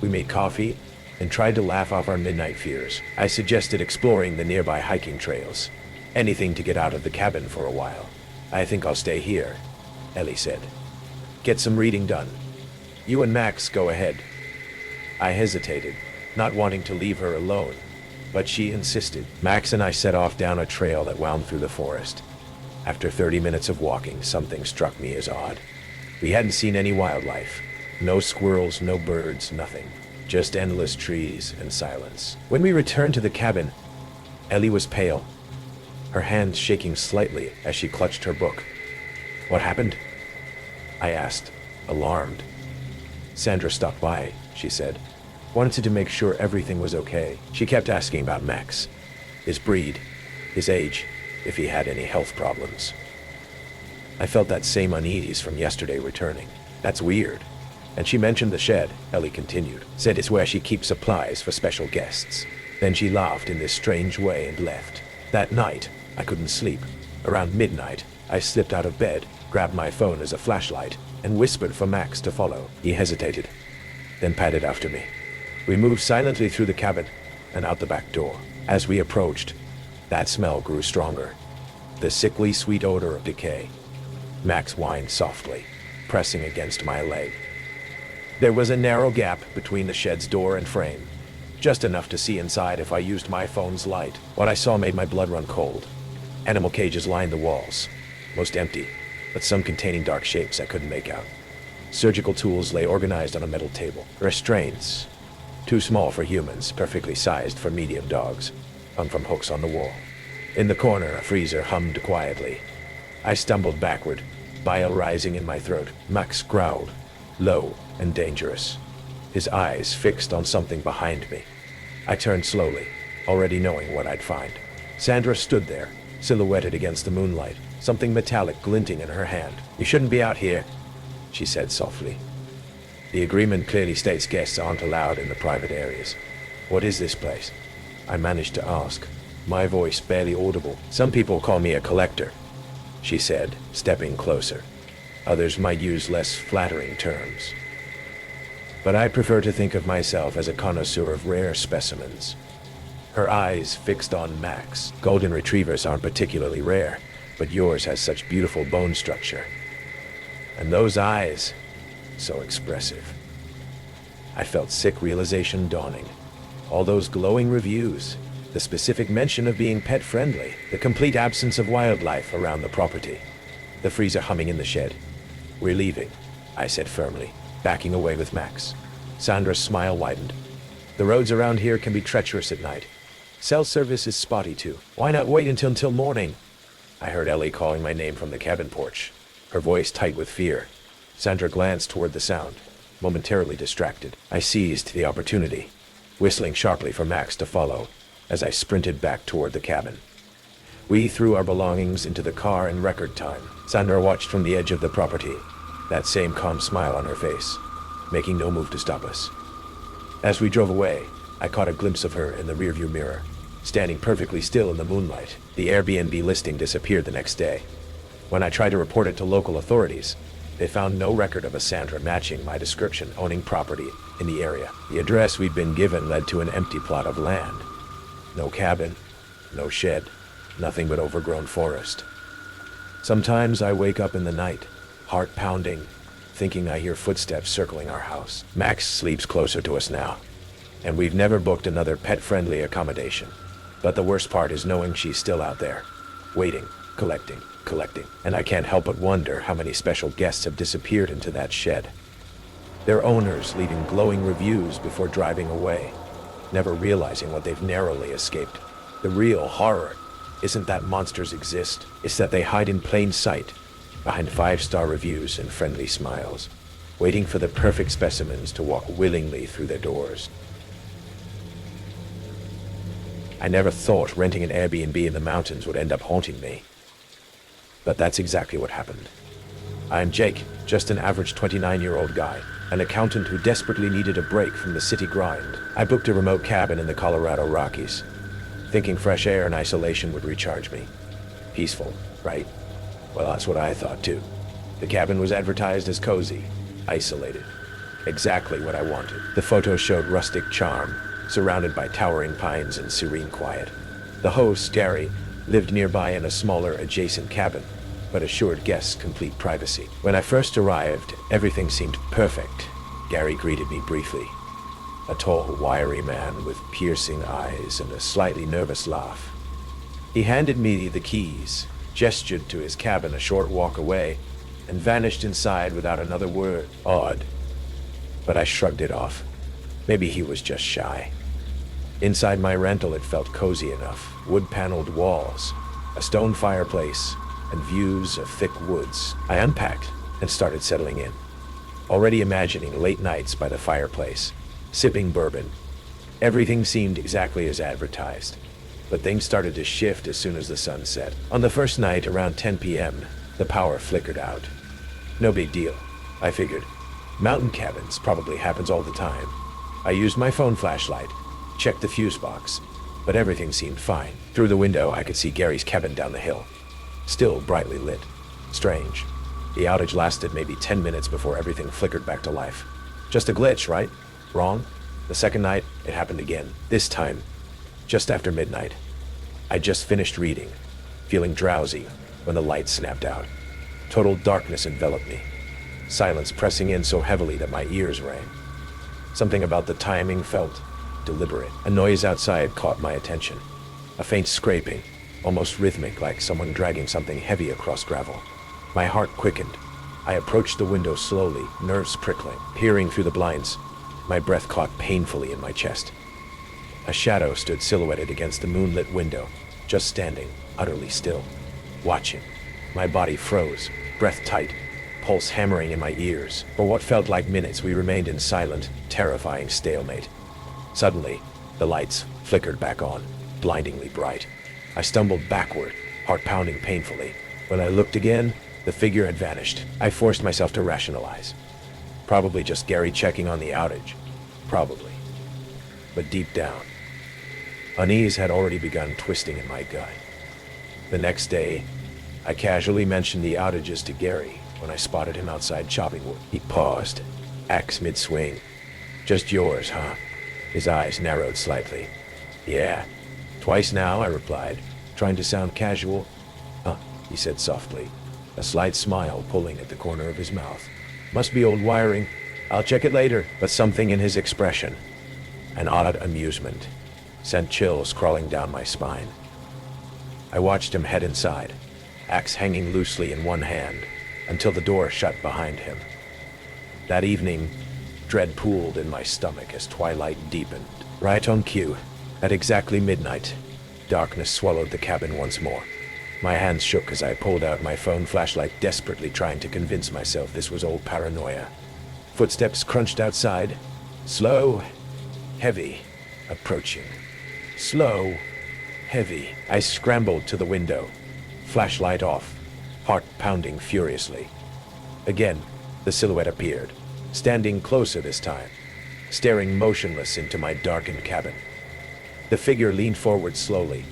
We made coffee and tried to laugh off our midnight fears. I suggested exploring the nearby hiking trails. Anything to get out of the cabin for a while. "I think I'll stay here," Ellie said. Get some reading done. You and Max go ahead. I hesitated, not wanting to leave her alone, but she insisted. Max and I set off down a trail that wound through the forest. After 30 minutes of walking, something struck me as odd. We hadn't seen any wildlife. No squirrels, no birds, nothing. Just endless trees and silence. When we returned to the cabin, Ellie was pale, her hands shaking slightly as she clutched her book. What happened? I asked, alarmed. Sandra stopped by, she said. Wanted to make sure everything was okay. She kept asking about Max, his breed, his age, if he had any health problems. I felt that same unease from yesterday returning. That's weird. And she mentioned the shed, Ellie continued. Said it's where she keeps supplies for special guests. Then she laughed in this strange way and left. That night, I couldn't sleep. Around midnight, I slipped out of bed, grabbed my phone as a flashlight, and whispered for Max to follow. He hesitated, then padded after me. We moved silently through the cabin and out the back door. As we approached, that smell grew stronger. The sickly sweet odor of decay. Max whined softly, pressing against my leg. There was a narrow gap between the shed's door and frame, just enough to see inside if I used my phone's light. What I saw made my blood run cold. Animal cages lined the walls, most empty, but some containing dark shapes I couldn't make out. Surgical tools lay organized on a metal table. Restraints, too small for humans, perfectly sized for medium dogs, hung from hooks on the wall. In the corner, a freezer hummed quietly. I stumbled backward, bile rising in my throat. Max growled, low and dangerous, his eyes fixed on something behind me. I turned slowly, already knowing what I'd find. Sandra stood there, silhouetted against the moonlight, something metallic glinting in her hand. You shouldn't be out here, she said softly. The agreement clearly states guests aren't allowed in the private areas. What is this place? I managed to ask, my voice barely audible. Some people call me a collector, she said, stepping closer. Others might use less flattering terms. But I prefer to think of myself as a connoisseur of rare specimens. Her eyes fixed on Max. Golden retrievers aren't particularly rare, but yours has such beautiful bone structure. And those eyes, so expressive. I felt sick realization dawning. All those glowing reviews, the specific mention of being pet-friendly, the complete absence of wildlife around the property, the freezer humming in the shed. We're leaving, I said firmly, backing away with Max. Sandra's smile widened. The roads around here can be treacherous at night. Cell service is spotty too. Why not wait until morning? I heard Ellie calling my name from the cabin porch, her voice tight with fear. Sandra glanced toward the sound, momentarily distracted. I seized the opportunity, whistling sharply for Max to follow, as I sprinted back toward the cabin. We threw our belongings into the car in record time. Sandra watched from the edge of the property, that same calm smile on her face, making no move to stop us. As we drove away, I caught a glimpse of her in the rearview mirror, standing perfectly still in the moonlight. The Airbnb listing disappeared the next day. When I tried to report it to local authorities, they found no record of a Sandra matching my description owning property in the area. The address we'd been given led to an empty plot of land. No cabin, no shed, nothing but overgrown forest. Sometimes I wake up in the night, heart pounding, thinking I hear footsteps circling our house. Max sleeps closer to us now, and we've never booked another pet-friendly accommodation. But the worst part is knowing she's still out there, waiting, collecting, and I can't help but wonder how many special guests have disappeared into that shed. Their owners leaving glowing reviews before driving away, never realizing what they've narrowly escaped. The real horror isn't that monsters exist, it's that they hide in plain sight, behind 5-star reviews and friendly smiles, waiting for the perfect specimens to walk willingly through their doors. I never thought renting an Airbnb in the mountains would end up haunting me. But that's exactly what happened. I'm Jake, just an average 29-year-old guy, an accountant who desperately needed a break from the city grind. I booked a remote cabin in the Colorado Rockies, thinking fresh air and isolation would recharge me. Peaceful, right? Well, that's what I thought too. The cabin was advertised as cozy, isolated. Exactly what I wanted. The photos showed rustic charm, surrounded by towering pines and serene quiet. The host, Gary, lived nearby in a smaller adjacent cabin, but assured guests complete privacy. When I first arrived, everything seemed perfect. Gary greeted me briefly. A tall, wiry man with piercing eyes and a slightly nervous laugh. He handed me the keys, gestured to his cabin a short walk away, and vanished inside without another word. Odd. But I shrugged it off. Maybe he was just shy. Inside my rental, it felt cozy enough. Wood-paneled walls, a stone fireplace, and views of thick woods. I unpacked and started settling in, already imagining late nights by the fireplace, sipping bourbon. Everything seemed exactly as advertised, but things started to shift as soon as the sun set. On the first night, around 10 p.m., the power flickered out. No big deal, I figured. Mountain cabins probably happens all the time. I used my phone flashlight, checked the fuse box, but everything seemed fine. Through the window, I could see Gary's cabin down the hill, still brightly lit. Strange. The outage lasted maybe 10 minutes before everything flickered back to life. Just a glitch, right? Wrong? The second night, it happened again. This time, just after midnight. I just finished reading, feeling drowsy, when the lights snapped out. Total darkness enveloped me, silence pressing in so heavily that my ears rang. Something about the timing felt deliberate. A noise outside caught my attention. A faint scraping, almost rhythmic, like someone dragging something heavy across gravel. My heart quickened. I approached the window slowly, nerves prickling. Peering through the blinds, my breath caught painfully in my chest. A shadow stood silhouetted against the moonlit window, just standing, utterly still, watching. My body froze, breath tight, pulse hammering in my ears. For what felt like minutes, we remained in silent, terrifying stalemate. Suddenly, the lights flickered back on, blindingly bright. I stumbled backward, heart pounding painfully. When I looked again, the figure had vanished. I forced myself to rationalize. Probably just Gary checking on the outage. Probably. But deep down, unease had already begun twisting in my gut. The next day, I casually mentioned the outages to Gary when I spotted him outside chopping wood. He paused, axe mid-swing. Just yours, huh? His eyes narrowed slightly. Yeah. Twice now, I replied, trying to sound casual. Huh, he said softly, a slight smile pulling at the corner of his mouth. Must be old wiring. I'll check it later. But something in his expression, an odd amusement, sent chills crawling down my spine. I watched him head inside, axe hanging loosely in one hand, until the door shut behind him. That evening, dread pooled in my stomach as twilight deepened. Right on cue, at exactly midnight, darkness swallowed the cabin once more. My hands shook as I pulled out my phone flashlight, desperately trying to convince myself this was old paranoia. Footsteps crunched outside, slow, heavy, approaching. Slow, heavy. I scrambled to the window, flashlight off, heart pounding furiously. Again, the silhouette appeared, standing closer this time, staring motionless into my darkened cabin. The figure leaned forward slowly,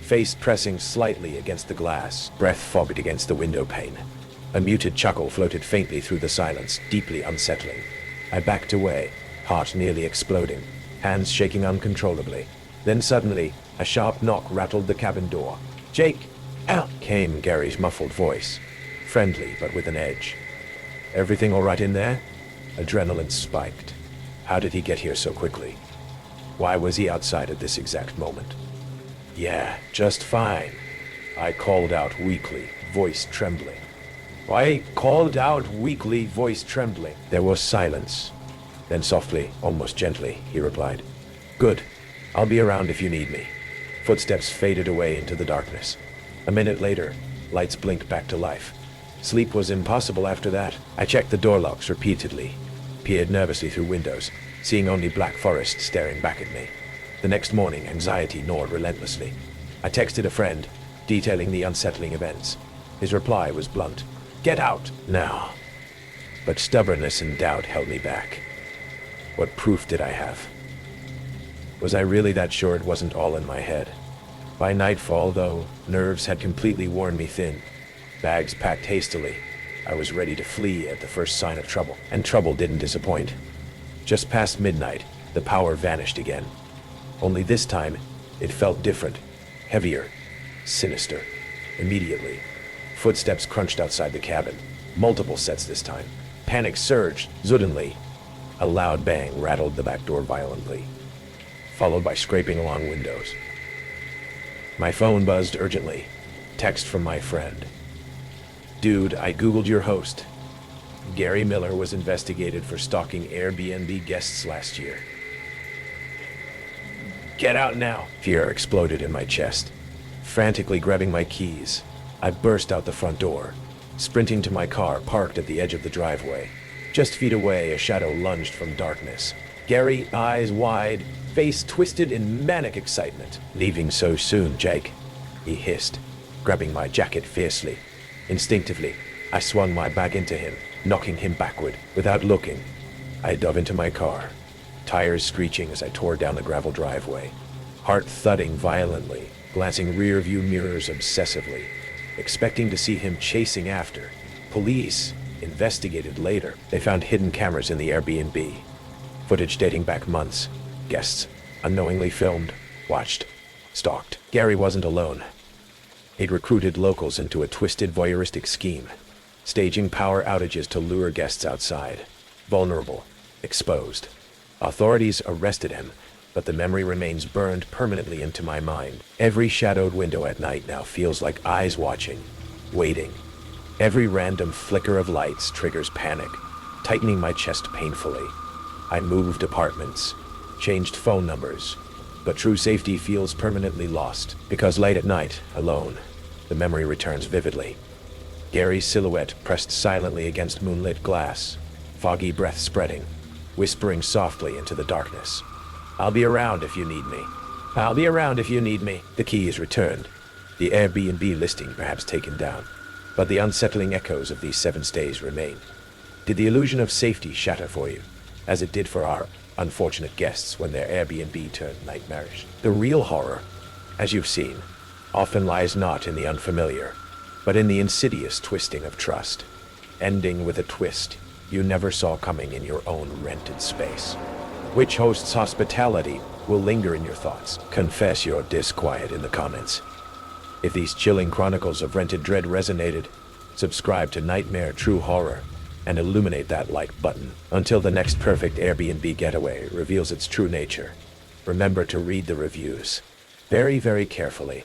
face pressing slightly against the glass, breath fogged against the window pane. A muted chuckle floated faintly through the silence, deeply unsettling. I backed away, heart nearly exploding, hands shaking uncontrollably. Then suddenly, a sharp knock rattled the cabin door. "Jake, out!" came Gary's muffled voice, friendly but with an edge. "Everything all right in there?" Adrenaline spiked. How did he get here so quickly? Why was he outside at this exact moment? "Yeah, just fine," I called out weakly, voice trembling. There was silence. Then softly, almost gently, he replied, "Good. I'll be around if you need me." Footsteps faded away into the darkness. A minute later, lights blinked back to life. Sleep was impossible after that. I checked the door locks repeatedly, peered nervously through windows, seeing only black forest staring back at me. The next morning, anxiety gnawed relentlessly. I texted a friend, detailing the unsettling events. His reply was blunt. "Get out, now." But stubbornness and doubt held me back. What proof did I have? Was I really that sure it wasn't all in my head? By nightfall, though, nerves had completely worn me thin. Bags packed hastily, I was ready to flee at the first sign of trouble. And trouble didn't disappoint. Just past midnight, the power vanished again. Only this time, it felt different, heavier, sinister. Immediately, Footsteps crunched outside the cabin. Multiple sets this time. Panic surged. Suddenly, a loud bang rattled the back door violently, followed by scraping along windows. My phone buzzed urgently. Text from my friend. Dude, I googled your host. Gary Miller was investigated for stalking Airbnb guests last year. Get out now! Fear exploded in my chest. Frantically grabbing my keys, I burst out the front door, sprinting to my car parked at the edge of the driveway. Just feet away, a shadow lunged from darkness. Gary, eyes wide, face twisted in manic excitement. Leaving so soon, Jake? He hissed, grabbing my jacket fiercely. Instinctively, I swung my bag into him, knocking him backward. Without looking, I dove into my car, tires screeching as I tore down the gravel driveway, heart thudding violently, glancing rear-view mirrors obsessively, expecting to see him chasing after. Police investigated later. They found hidden cameras in the Airbnb, footage dating back months. Guests unknowingly filmed, watched, stalked. Gary wasn't alone. He'd recruited locals into a twisted voyeuristic scheme, staging power outages to lure guests outside. Vulnerable, exposed. Authorities arrested him, but the memory remains burned permanently into my mind. Every shadowed window at night now feels like eyes watching, waiting. Every random flicker of lights triggers panic, tightening my chest painfully. I moved apartments, changed phone numbers, but true safety feels permanently lost, because late at night, alone, the memory returns vividly. Gary's silhouette pressed silently against moonlit glass, foggy breath spreading, whispering softly into the darkness. I'll be around if you need me. I'll be around if you need me. The key is returned, the Airbnb listing perhaps taken down, but the unsettling echoes of these 7 stays remain. Did the illusion of safety shatter for you, as it did for our unfortunate guests when their Airbnb turned nightmarish? The real horror, as you've seen, often lies not in the unfamiliar, but in the insidious twisting of trust, ending with a twist you never saw coming in your own rented space. Which host's hospitality will linger in your thoughts? Confess your disquiet in the comments. If these chilling chronicles of rented dread resonated, subscribe to Nightmare True Horror and illuminate that like button. Until the next perfect Airbnb getaway reveals its true nature, remember to read the reviews very, very carefully.